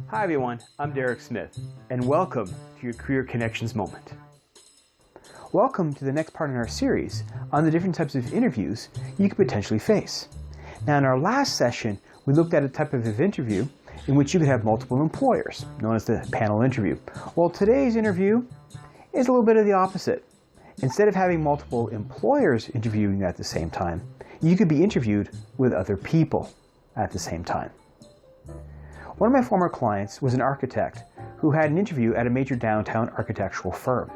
Hi everyone, I'm Derek Smith, and welcome to your Career Connections Moment. Welcome to the next part in our series on the different types of interviews you could potentially face. Now in our last session, we looked at a type of interview in which you could have multiple employers, known as the panel interview. Well, today's interview is a little bit of the opposite. Instead of having multiple employers interviewing you at the same time, you could be interviewed with other people at the same time. One of my former clients was an architect who had an interview at a major downtown architectural firm.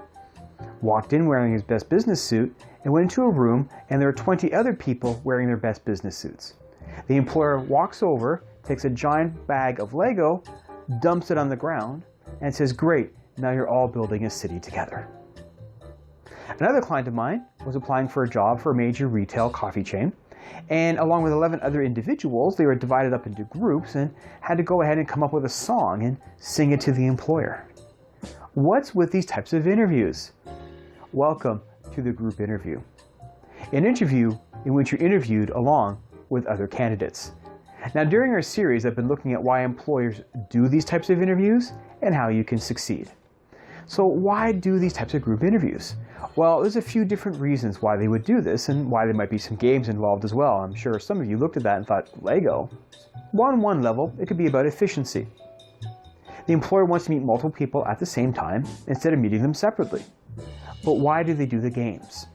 Walked in wearing his best business suit and went into a room, and there were 20 other people wearing their best business suits. The employer walks over, takes a giant bag of Lego, dumps it on the ground, and says, "Great, now you're all building a city together." Another client of mine was applying for a job for a major retail coffee chain, and along with 11 other individuals, they were divided up into groups and had to go ahead and come up with a song and sing it to the employer. What's with these types of interviews? Welcome to the group interview. An interview in which you're interviewed along with other candidates. Now during our series, I've been looking at why employers do these types of interviews and how you can succeed. So why do these types of group interviews? Well, there's a few different reasons why they would do this and why there might be some games involved as well. I'm sure some of you looked at that and thought, Lego? On one level, it could be about efficiency. The employer wants to meet multiple people at the same time instead of meeting them separately. But why do they do the games?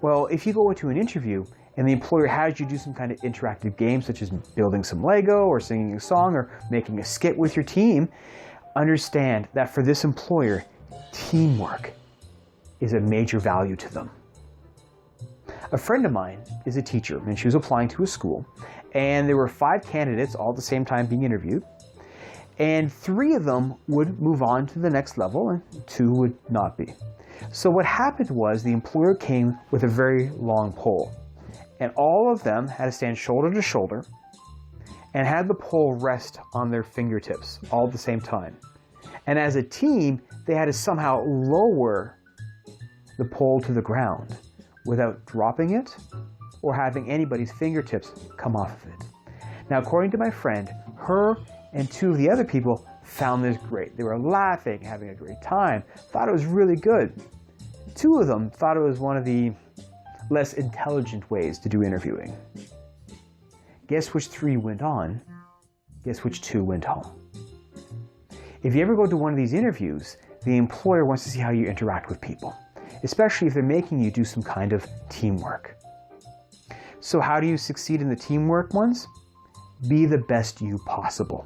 Well, if you go into an interview and the employer has you do some kind of interactive game, such as building some Lego or singing a song or making a skit with your team, understand that for this employer, teamwork is a major value to them. A friend of mine is a teacher, and she was applying to a school, and there were 5 candidates all at the same time being interviewed, and 3 of them would move on to the next level and 2 would not be. So what happened was the employer came with a very long pole, and all of them had to stand shoulder to shoulder and had the pole rest on their fingertips all at the same time. And as a team, they had to somehow lower the pole to the ground without dropping it or having anybody's fingertips come off of it. Now, according to my friend, her and 2 of the other people found this great. They were laughing, having a great time, thought it was really good. 2 of them thought it was one of the less intelligent ways to do interviewing. Guess which 3 went on? Guess which 2 went home? If you ever go to one of these interviews, the employer wants to see how you interact with people, especially if they're making you do some kind of teamwork. So how do you succeed in the teamwork ones? Be the best you possible.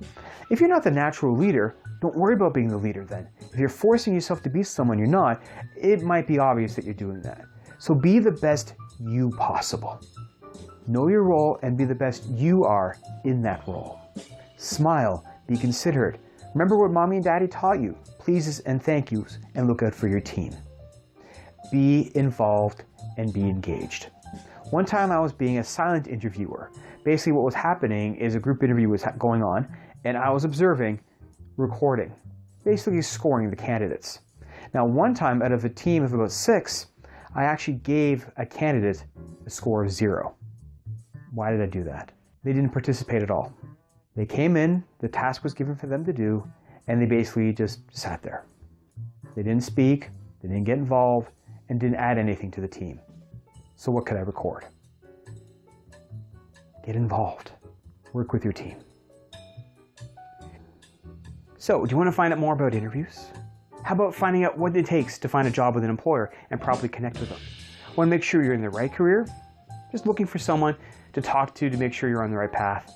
If you're not the natural leader, don't worry about being the leader then. If you're forcing yourself to be someone you're not, it might be obvious that you're doing that. So be the best you possible. Know your role and be the best you are in that role. Smile, be considerate. Remember what mommy and daddy taught you, pleases and thank yous, and look out for your team. Be involved and be engaged. One time I was being a silent interviewer. Basically what was happening is a group interview was going on and I was observing, recording, basically scoring the candidates. Now one time out of a team of about 6, I actually gave a candidate a score of 0. Why did I do that? They didn't participate at all. They came in, the task was given for them to do, and they basically just sat there. They didn't speak, they didn't get involved, and didn't add anything to the team. So what could I record? Get involved. Work with your team. So, do you want to find out more about interviews? How about finding out what it takes to find a job with an employer and properly connect with them? Want to make sure you're in the right career? Just looking for someone to talk to make sure you're on the right path?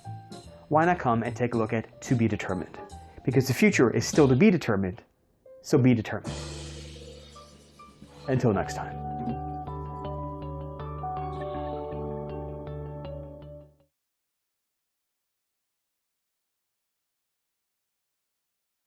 Why not come and take a look at To Be Determined? Because the future is still to be determined, so be determined. Until next time.